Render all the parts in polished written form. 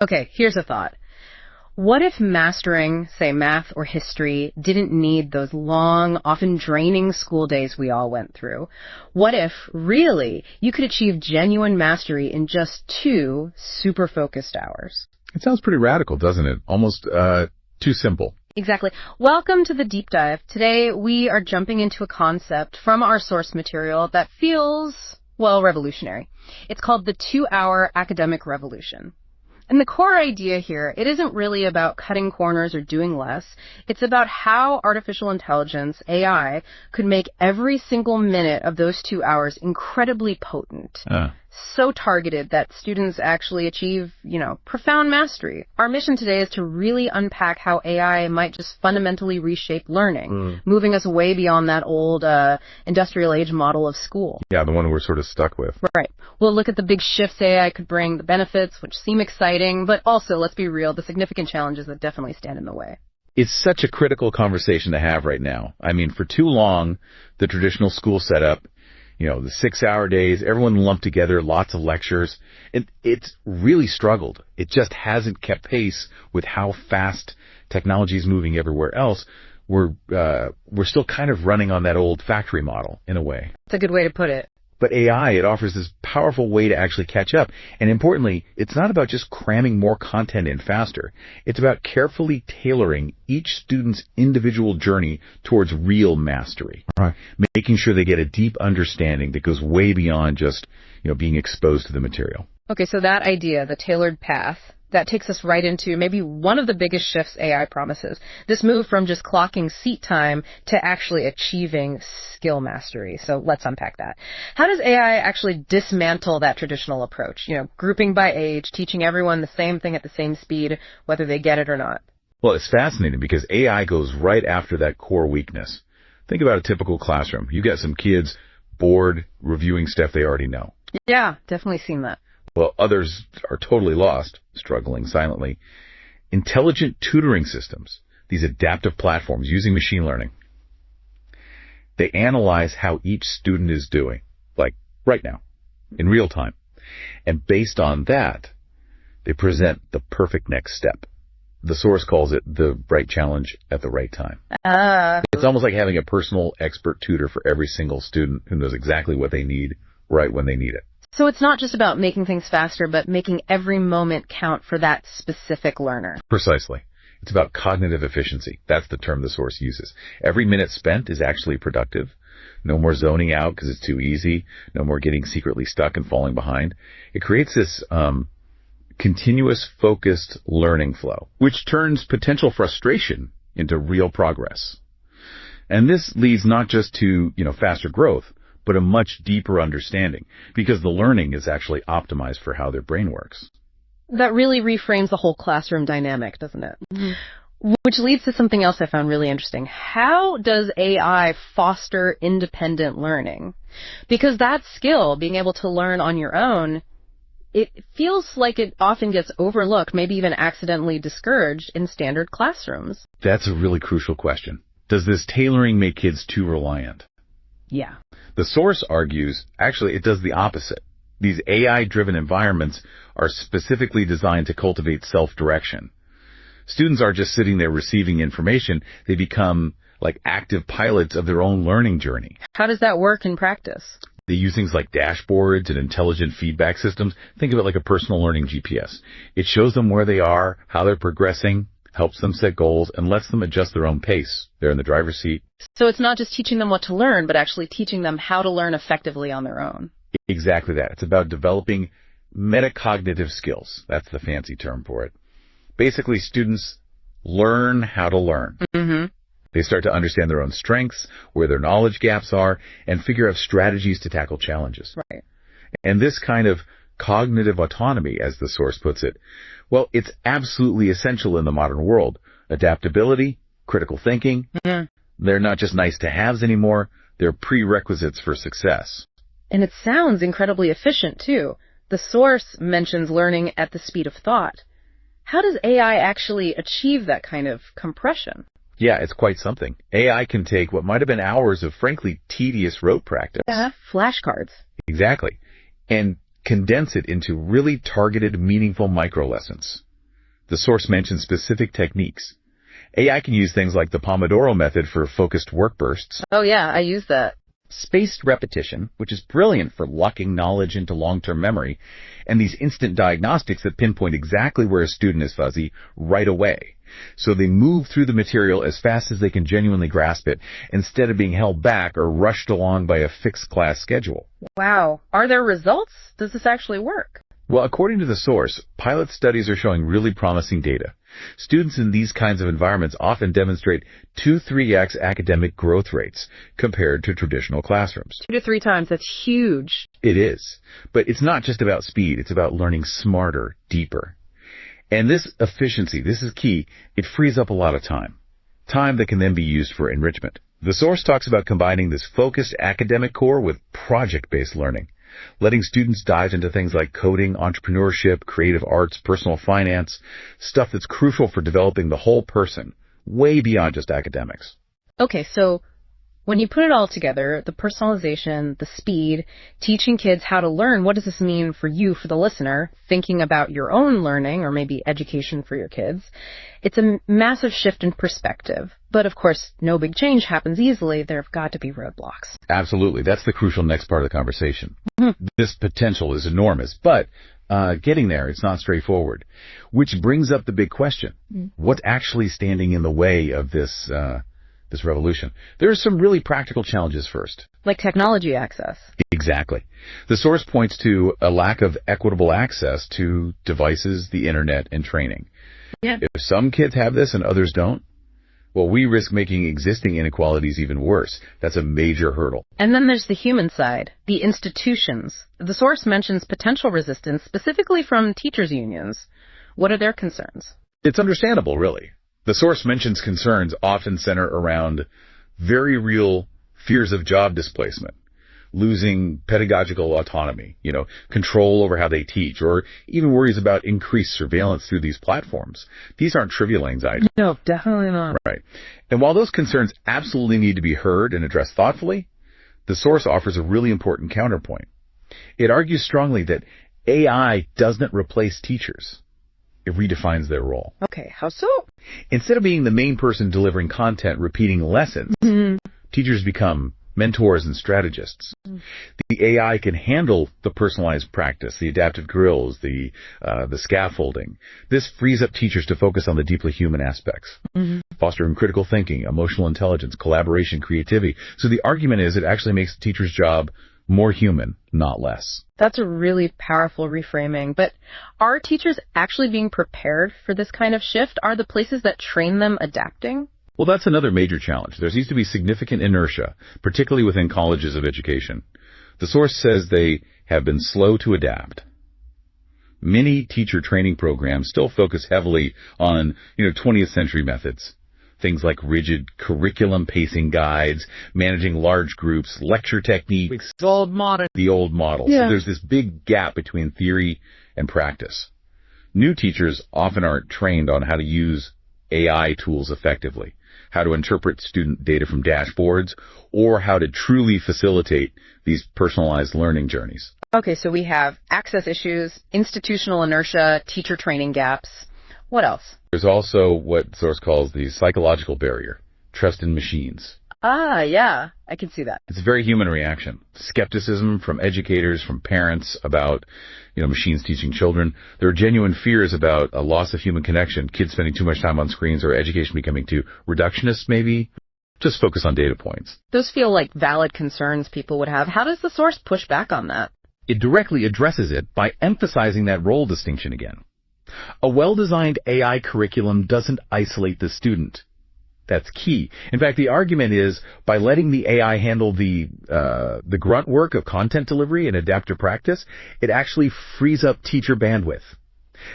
Okay, here's a thought. What if mastering, say, math or history didn't need those long, often draining school days we all went through? What if, really, you could achieve genuine mastery in just 2 super focused hours? It sounds pretty radical, doesn't it? Almost too simple. Exactly. Welcome to the Deep Dive. Today we are jumping into a concept from our source material that feels, well, revolutionary. It's called the 2-hour academic revolution. And the core idea here, it isn't really about cutting corners or doing less. It's about how artificial intelligence, AI, could make every single minute of those 2 hours incredibly potent. So targeted that students actually achieve, profound mastery. Our mission today is to really unpack how AI might just fundamentally reshape learning, moving us way beyond that old industrial age model of school. Yeah, the one we're sort of stuck with. Right. We'll look at the big shifts AI could bring, the benefits, which seem exciting, but also, let's be real, the significant challenges that definitely stand in the way. It's such a critical conversation to have right now. I mean, for too long, the traditional school setup, the 6-hour days, everyone lumped together, lots of lectures. It's really struggled. It just hasn't kept pace with how fast technology is moving everywhere else. We're still kind of running on that old factory model in a way. That's a good way to put it. But AI, it offers this powerful way to actually catch up. And importantly, it's not about just cramming more content in faster. It's about carefully tailoring each student's individual journey towards real mastery. Right. Making sure they get a deep understanding that goes way beyond just, being exposed to the material. Okay, so that idea, the tailored path, that takes us right into maybe one of the biggest shifts AI promises. This move from just clocking seat time to actually achieving skill mastery. So let's unpack that. How does AI actually dismantle that traditional approach? Grouping by age, teaching everyone the same thing at the same speed, whether they get it or not. Well, it's fascinating because AI goes right after that core weakness. Think about a typical classroom. You got some kids bored reviewing stuff they already know. Yeah, definitely seen that. Well, others are totally lost, struggling silently. Intelligent tutoring systems, these adaptive platforms using machine learning, they analyze how each student is doing, like right now, in real time. And based on that, they present the perfect next step. The source calls it the right challenge at the right time. It's almost like having a personal expert tutor for every single student who knows exactly what they need right when they need it. So it's not just about making things faster, but making every moment count for that specific learner. Precisely. It's about cognitive efficiency. That's the term the source uses. Every minute spent is actually productive. No more zoning out because it's too easy. No more getting secretly stuck and falling behind. It creates this continuous focused learning flow, which turns potential frustration into real progress. And this leads not just to, faster growth, but a much deeper understanding, because the learning is actually optimized for how their brain works. That really reframes the whole classroom dynamic, doesn't it? Mm-hmm. Which leads to something else I found really interesting. How does AI foster independent learning? Because that skill, being able to learn on your own, it feels like it often gets overlooked, maybe even accidentally discouraged in standard classrooms. That's a really crucial question. Does this tailoring make kids too reliant? Yeah. The source argues, actually, it does the opposite. These AI-driven environments are specifically designed to cultivate self-direction. Students aren't just sitting there receiving information. They become like active pilots of their own learning journey. How does that work in practice? They use things like dashboards and intelligent feedback systems. Think of it like a personal learning GPS. It shows them where they are, how they're progressing, helps them set goals, and lets them adjust their own pace. They're in the driver's seat. So it's not just teaching them what to learn, but actually teaching them how to learn effectively on their own. Exactly that. It's about developing metacognitive skills. That's the fancy term for it. Basically, students learn how to learn. Mm-hmm. They start to understand their own strengths, where their knowledge gaps are, and figure out strategies to tackle challenges. Right. And this kind of cognitive autonomy, as the source puts it, well, it's absolutely essential in the modern world. Adaptability, critical thinking, they're not just nice-to-haves anymore. They're prerequisites for success. And it sounds incredibly efficient, too. The source mentions learning at the speed of thought. How does AI actually achieve that kind of compression? Yeah, it's quite something. AI can take what might have been hours of frankly tedious rote practice. Flashcards. Exactly. And condense it into really targeted, meaningful micro lessons. The source mentions specific techniques. AI can use things like the Pomodoro method for focused work bursts, Oh yeah, I use that. spaced repetition, which is brilliant for locking knowledge into long-term memory, and these instant diagnostics that pinpoint exactly where a student is fuzzy right away. So they move through the material as fast as they can genuinely grasp it, instead of being held back or rushed along by a fixed class schedule. Wow. Are there results? Does this actually work? Well, according to the source, pilot studies are showing really promising data. Students in these kinds of environments often demonstrate 2-3x academic growth rates compared to traditional classrooms. 2 to 3 times. That's huge. It is. But it's not just about speed. It's about learning smarter, deeper. And this efficiency, this is key, it frees up a lot of time. Time that can then be used for enrichment. The source talks about combining this focused academic core with project-based learning, letting students dive into things like coding, entrepreneurship, creative arts, personal finance, stuff that's crucial for developing the whole person, way beyond just academics. Okay, so when you put it all together, the personalization, the speed, teaching kids how to learn, what does this mean for you, for the listener, thinking about your own learning or maybe education for your kids? It's a massive shift in perspective. But of course, no big change happens easily. There have got to be roadblocks. Absolutely. That's the crucial next part of the conversation. This potential is enormous, but getting there, it's not straightforward. Which brings up the big question. What's actually standing in the way of this revolution? There are some really practical challenges first. Like technology access. Exactly. The source points to a lack of equitable access to devices, the internet, and training. Yeah. If some kids have this and others don't, well, we risk making existing inequalities even worse. That's a major hurdle. And then there's the human side, the institutions. The source mentions potential resistance specifically from teachers' unions. What are their concerns? It's understandable, really. The source mentions concerns often center around very real fears of job displacement, losing pedagogical autonomy, control over how they teach, or even worries about increased surveillance through these platforms. These aren't trivial anxieties. No, definitely not. Right. And while those concerns absolutely need to be heard and addressed thoughtfully, the source offers a really important counterpoint. It argues strongly that AI doesn't replace teachers. It redefines their role. Okay, how so? Instead of being the main person delivering content, repeating lessons, teachers become mentors and strategists. The AI can handle the personalized practice, the adaptive drills, the scaffolding. This frees up teachers to focus on the deeply human aspects, fostering critical thinking, emotional intelligence, collaboration, creativity. So the argument is it actually makes the teacher's job more human, not less. That's a really powerful reframing. But are teachers actually being prepared for this kind of shift? Are the places that train them adapting? Well, that's another major challenge. There seems to be significant inertia, particularly within colleges of education. The source says they have been slow to adapt. Many teacher training programs still focus heavily on, 20th century methods. Things like rigid curriculum pacing guides, managing large groups, lecture techniques. The old model. Yeah. So there's this big gap between theory and practice. New teachers often aren't trained on how to use AI tools effectively, how to interpret student data from dashboards, or how to truly facilitate these personalized learning journeys. Okay, so we have access issues, institutional inertia, teacher training gaps. What else? There's also what the source calls the psychological barrier, trust in machines. Ah, yeah, I can see that. It's a very human reaction. Skepticism from educators, from parents about, machines teaching children. There are genuine fears about a loss of human connection, kids spending too much time on screens, or education becoming too reductionist, maybe. Just focus on data points. Those feel like valid concerns people would have. How does the source push back on that? It directly addresses it by emphasizing that role distinction again. A well-designed AI curriculum doesn't isolate the student. That's key. In fact, the argument is by letting the AI handle the grunt work of content delivery and adaptive practice, it actually frees up teacher bandwidth.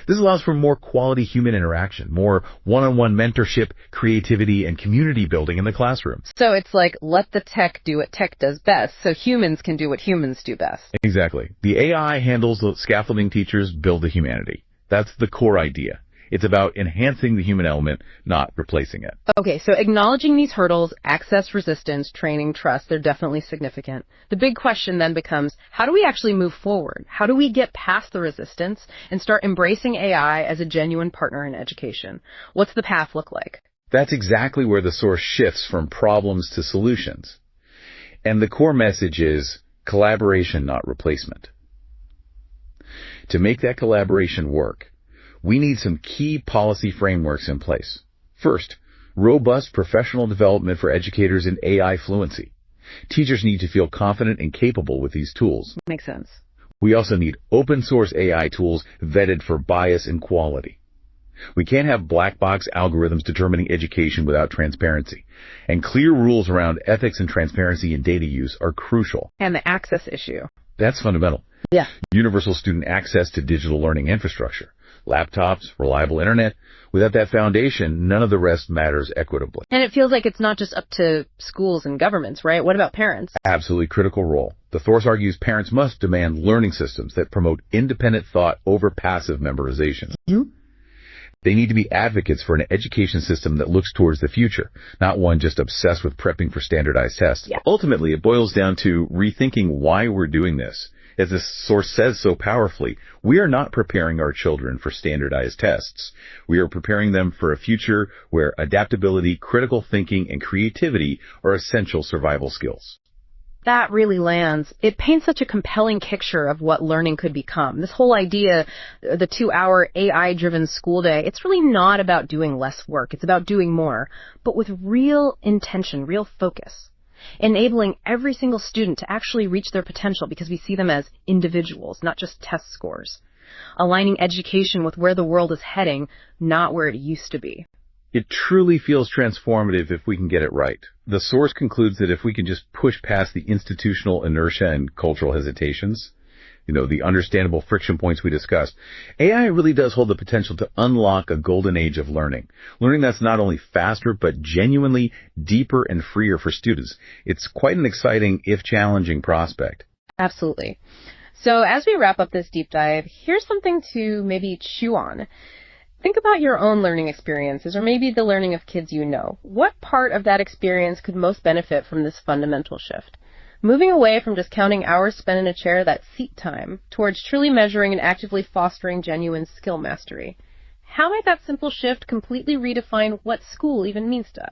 This allows for more quality human interaction, more one-on-one mentorship, creativity, and community building in the classroom. So it's like, let the tech do what tech does best, so humans can do what humans do best. Exactly. The AI handles the scaffolding, teachers build the humanity. That's the core idea. It's about enhancing the human element, not replacing it. Okay, so acknowledging these hurdles, access, resistance, training, trust, they're definitely significant. The big question then becomes, how do we actually move forward? How do we get past the resistance and start embracing AI as a genuine partner in education? What's the path look like? That's exactly where the source shifts from problems to solutions. And the core message is collaboration, not replacement. To make that collaboration work, we need some key policy frameworks in place. First, robust professional development for educators in AI fluency. Teachers need to feel confident and capable with these tools. Makes sense. We also need open source AI tools vetted for bias and quality. We can't have black box algorithms determining education without transparency. And clear rules around ethics and transparency in data use are crucial. And the access issue. That's fundamental. Yeah. Universal student access to digital learning infrastructure. Laptops, reliable internet. Without that foundation, none of the rest matters equitably. And it feels like it's not just up to schools and governments, right? What about parents? Absolutely critical role. The source argues parents must demand learning systems that promote independent thought over passive memorization. They need to be advocates for an education system that looks towards the future, not one just obsessed with prepping for standardized tests. Yeah. Ultimately, it boils down to rethinking why we're doing this. As this source says so powerfully, we are not preparing our children for standardized tests. We are preparing them for a future where adaptability, critical thinking, and creativity are essential survival skills. That really lands. It paints such a compelling picture of what learning could become. This whole idea, the 2-hour AI-driven school day, it's really not about doing less work. It's about doing more, but with real intention, real focus. Enabling every single student to actually reach their potential because we see them as individuals, not just test scores. Aligning education with where the world is heading, not where it used to be. It truly feels transformative if we can get it right. The source concludes that if we can just push past the institutional inertia and cultural hesitations, the understandable friction points we discussed, AI really does hold the potential to unlock a golden age of learning. Learning that's not only faster, but genuinely deeper and freer for students. It's quite an exciting, if challenging, prospect. Absolutely. So as we wrap up this deep dive, here's something to maybe chew on. Think about your own learning experiences, or maybe the learning of kids you know. What part of that experience could most benefit from this fundamental shift? Moving away from just counting hours spent in a chair, that seat time, towards truly measuring and actively fostering genuine skill mastery. How might that simple shift completely redefine what school even means to us?